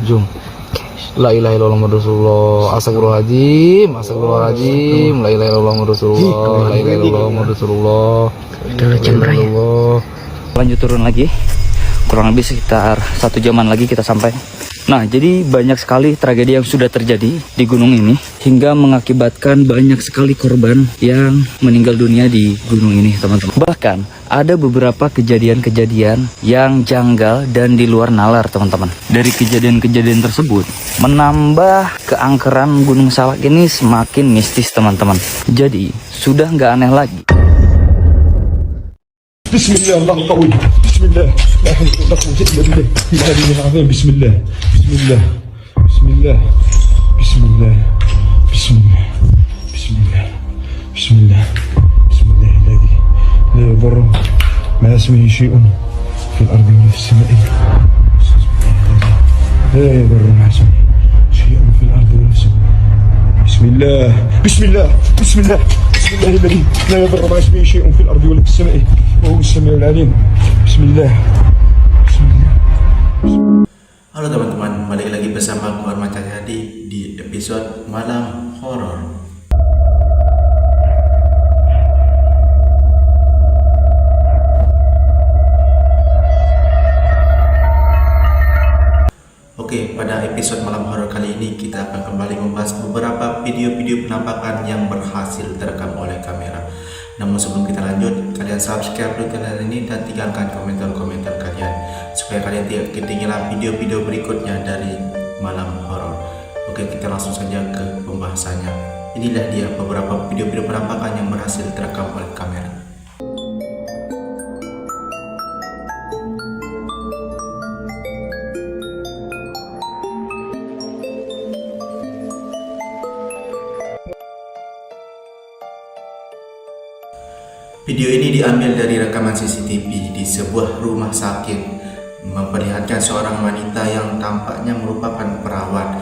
jom. La ilaha illallah Muhammadur Rasulullah. Astagfirullahaladzim, astagfirullahaladzim. La ilaha illallah Muhammadur Rasulullah. La ilaha illallah Muhammadur Rasulullah. Udah jam berapa? Lanjut turun lagi, kurang lebih sekitar 1 jaman lagi kita sampai. Nah, jadi banyak sekali tragedi yang sudah terjadi di gunung ini hingga mengakibatkan banyak sekali korban yang meninggal dunia di gunung ini, teman-teman. Bahkan ada beberapa kejadian-kejadian yang janggal dan di luar nalar, teman-teman. Dari kejadian-kejadian tersebut menambah keangkeran Gunung Salak ini semakin mistis, teman-teman. Jadi sudah nggak aneh lagi. Bismillah, Allah qawi. Bismillah. La haula wala quwwata illa billah. Bismillah. Bismillah. Bismillah. Bismillah. Bismillah. Bismillah. Bismillah. Bismillah. Bismillah alladhi la yadurru ma ismihi shay'un fil ardi wa fis sama'i. La yadurru ma ismihi shay'un fil ardi wa fis sama'i. Bismillah. Bismillah. Bismillah. Bismillah alladhi la yadurru ma ismihi shay'un fil ardi wa fis sama'i. Bismillah. Bismillah. Halo teman-teman, balik lagi bersama Muhammad Cahyadi di episode Malam Horor. Oke, pada episode Malam Horor kali ini kita akan kembali membahas beberapa video-video penampakan yang berhasil terekam oleh kamera. Namun sebelum kita lanjut, kalian subscribe dulu channel ini dan tinggalkan komentar-komentar kalian supaya kalian tidak ketinggalan video-video berikutnya dari Malam Horor. Oke, kita langsung saja ke pembahasannya. Inilah dia beberapa video-video penampakan yang berhasil terekam oleh kamera. Video ini diambil dari rekaman CCTV di sebuah rumah sakit, memperlihatkan seorang wanita yang tampaknya merupakan perawat.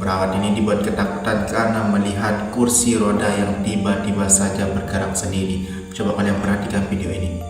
Perawat ini dibuat ketakutan karena melihat kursi roda yang tiba-tiba saja bergerak sendiri. Coba kalian perhatikan video ini.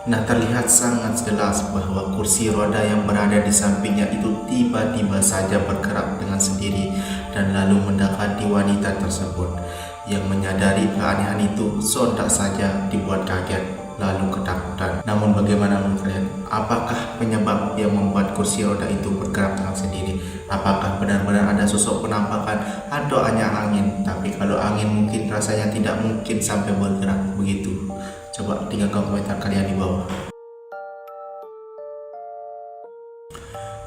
Nah, terlihat sangat jelas bahwa kursi roda yang berada di sampingnya itu tiba-tiba saja bergerak dengan sendiri dan lalu mendekati wanita tersebut. Yang menyadari keanehan itu sontak saja dibuat kaget lalu ketakutan. Namun bagaimana menurut kalian? Apakah penyebab yang membuat kursi roda itu bergerak dengan sendiri? Apakah benar-benar ada sosok penampakan atau hanya angin? Tapi kalau angin mungkin rasanya tidak mungkin sampai bergerak begitu. Coba tinggalkan komentar kalian di bawah.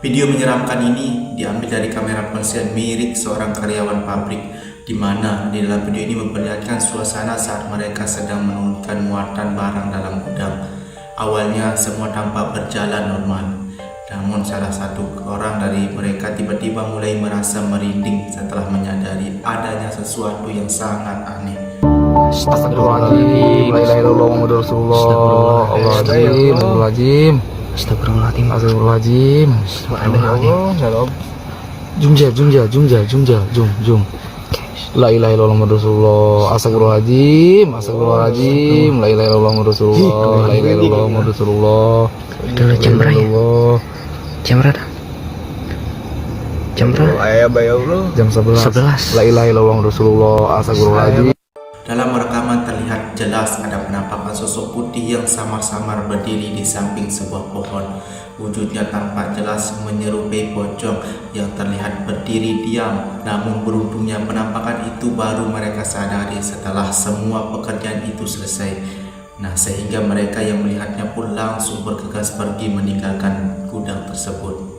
Video menyeramkan ini diambil dari kamera ponsel milik seorang karyawan pabrik, di mana di dalam video ini memperlihatkan suasana saat mereka sedang menurunkan muatan barang dalam gudang. Awalnya semua tampak berjalan normal, namun salah satu orang dari mereka tiba-tiba mulai merasa merinding setelah menyadari adanya sesuatu yang sangat aneh. Astagfirullahaladzim. La ilaha illallah Muhammadur Rasulullah. Astagfirullahaladzim. Astagfirullahaladzim. Astagfirullahaladzim. Astagfirullahaladzim. Jum. La ilaha illallah Muhammadur Rasulullah. Astagfirullahaladzim. Astagfirullahaladzim. La ilaha illallah Muhammadur Rasulullah. La ilaha illallah Muhammadur Rasulullah. Udah jam berapa? Jam berapa? Jam berapa? Jam 11. La ilaha illallah Muhammadur Rasulullah. Astagfirullahaladzim. Dalam rekaman terlihat jelas ada penampakan sosok putih yang samar-samar berdiri di samping sebuah pohon. Wujudnya tampak jelas menyerupai pocong yang terlihat berdiri diam. Namun beruntungnya penampakan itu baru mereka sadari setelah semua pekerjaan itu selesai. Nah, sehingga mereka yang melihatnya pun langsung bergegas pergi meninggalkan gudang tersebut.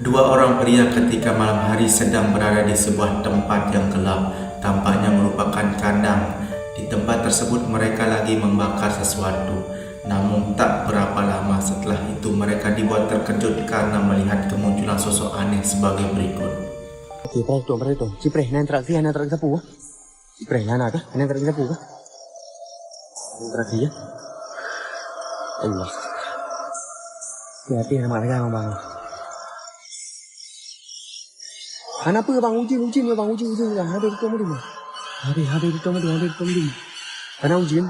Dua orang pria ketika malam hari sedang berada di sebuah tempat yang gelap, tampaknya merupakan kandang. Di tempat tersebut mereka lagi membakar sesuatu. Namun tak berapa lama setelah itu mereka dibuat terkejut karena melihat kemunculan sosok aneh sebagai berikut. Cipre itu. Cipre, nanti sapu. Cipre, nanti sapu. Nanti ya. Allah. Hati sama mereka bang. Anak apa bang ujin ya bang ujin lah. Habis itu mesti. Habis itu. Karena ujin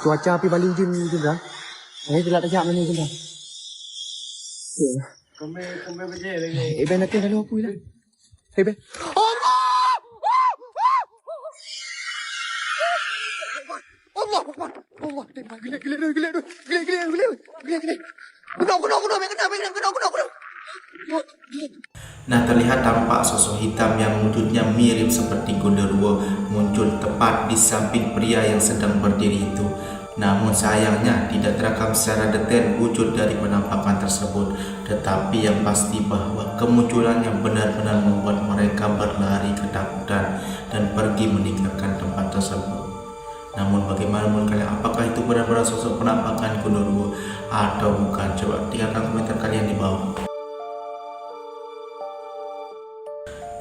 cuaca api balik ujin dah. Ini tidak terjadi mana ujin dah. Kome beje lagi. Ben nak kalau apa dah. Ben. Allah. Nah, terlihat tampak sosok hitam yang wujudnya mirip seperti genderuwo muncul tepat di samping pria yang sedang berdiri itu. Namun sayangnya tidak terekam secara detail wujud dari penampakan tersebut. Tetapi yang pasti bahwa kemunculannya benar-benar membuat mereka berlari ketakutan dan pergi meninggalkan tempat tersebut. Namun bagaimana menurut kalian? Apakah itu benar-benar sosok penampakan genderuwo atau bukan? Coba tinggalkan komentar kalian di bawah.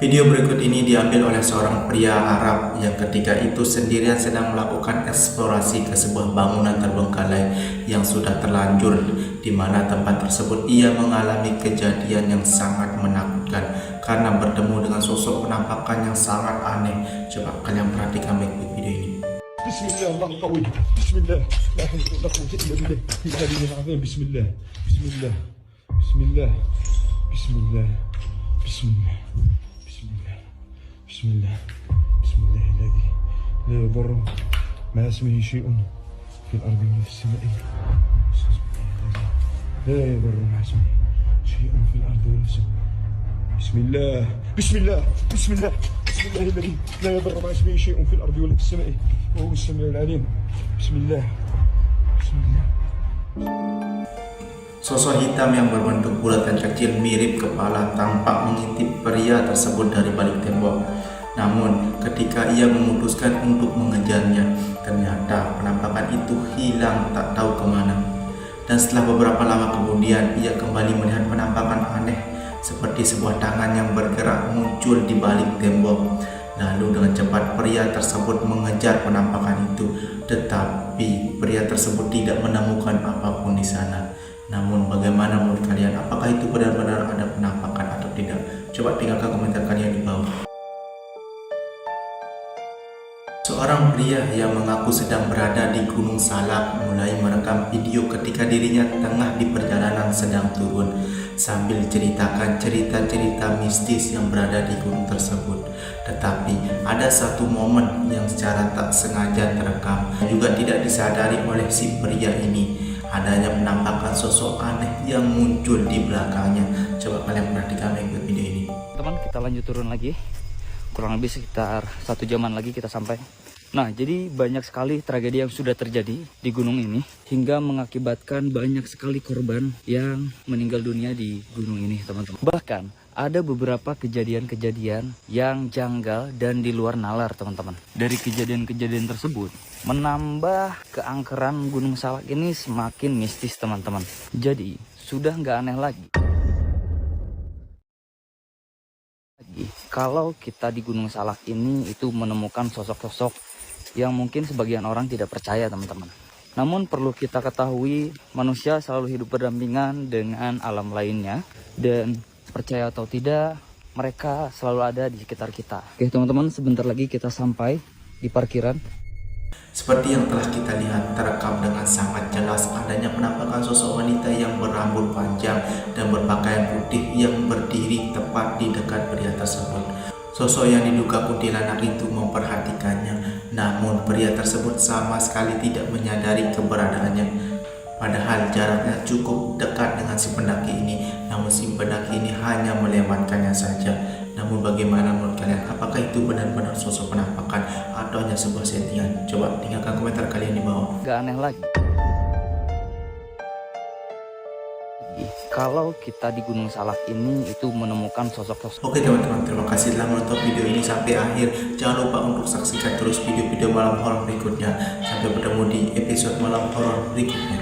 Video berikut ini diambil oleh seorang pria Arab yang ketika itu sendirian sedang melakukan eksplorasi ke sebuah bangunan terbengkalai yang sudah terlanjur, di mana tempat tersebut ia mengalami kejadian yang sangat menakutkan karena bertemu dengan sosok penampakan yang sangat aneh. Coba kalian perhatikan baik-baik video ini. Bismillah, Allah qawi. Bismillah, la hawla wala quwwata illa billah. Bismillah, bismillah. Bismillah. Bismillah. Bismillah. Bismillah. Bismillah. Bismillah alladhi la yadurru ma ismihi shay'un fil ardi wa fis sama'i. La yadurru ma ismihi shay'un fil ardi wa fis sama'i. Bismillah. Bismillah. Bismillah. Bismillah alladhi la yadurru ma ismihi shay'un fil ardi wa fis sama'i. Wa huwa as-sami'ul 'alim. Bismillah. Bismillah. Sosok hitam yang berbentuk bulat dan kecil mirip kepala tampak mengintip pria tersebut dari balik tembok. Namun ketika ia memutuskan untuk mengejarnya, ternyata penampakan itu hilang tak tahu kemana. Dan setelah beberapa lama kemudian ia kembali melihat penampakan aneh seperti sebuah tangan yang bergerak muncul di balik tembok. Lalu dengan cepat pria tersebut mengejar penampakan itu, tetapi pria tersebut tidak menemukan apapun di sana. Namun bagaimana menurut kalian? Apakah itu benar-benar ada penampakan atau tidak? Coba tinggalkan komentar kalian di bawah. Seorang pria yang mengaku sedang berada di Gunung Salak mulai merekam video ketika dirinya tengah di perjalanan sedang turun sambil ceritakan cerita-cerita mistis yang berada di gunung tersebut. Tetapi ada satu momen yang secara tak sengaja terekam juga tidak disadari oleh si pria ini. Adanya penampakan sosok aneh yang muncul di belakangnya. Coba kalian perhatikan baik-baik video ini. Teman, kita lanjut turun lagi. Kurang lebih sekitar 1 jaman lagi kita sampai. Nah, jadi banyak sekali tragedi yang sudah terjadi di gunung ini hingga mengakibatkan banyak sekali korban yang meninggal dunia di gunung ini, teman-teman. Bahkan ada beberapa kejadian-kejadian yang janggal dan di luar nalar, teman-teman. Dari kejadian-kejadian tersebut menambah keangkeran Gunung Salak ini semakin mistis, teman-teman. Jadi sudah nggak aneh lagi kalau kita di Gunung Salak ini itu menemukan sosok-sosok yang mungkin sebagian orang tidak percaya, teman-teman. Namun perlu kita ketahui, manusia selalu hidup berdampingan dengan alam lainnya, dan percaya atau tidak, mereka selalu ada di sekitar kita. Oke teman-teman, sebentar lagi kita sampai di parkiran. Seperti yang telah kita lihat, terekam dengan sangat jelas adanya penampakan sosok wanita yang berambut panjang dan berpakaian putih yang berdiri tepat di dekat pria tersebut. Sosok yang diduga kuntilanak itu memperhatikannya, namun pria tersebut sama sekali tidak menyadari keberadaannya. Padahal jaraknya cukup dekat dengan si pendaki ini, namun si pendaki ini hanya melewatkannya saja. Namun bagaimana menurut kalian? Apakah itu benar-benar sosok penampakan atau hanya sebuah settingan? Coba tinggalkan komentar kalian di bawah. Gak aneh lagi kalau kita di Gunung Salak ini itu menemukan sosok-sosok. Oke teman-teman, terima kasih telah menonton video ini sampai akhir. Jangan lupa untuk saksikan terus video-video malam horor berikutnya. Sampai bertemu di episode malam horor berikutnya.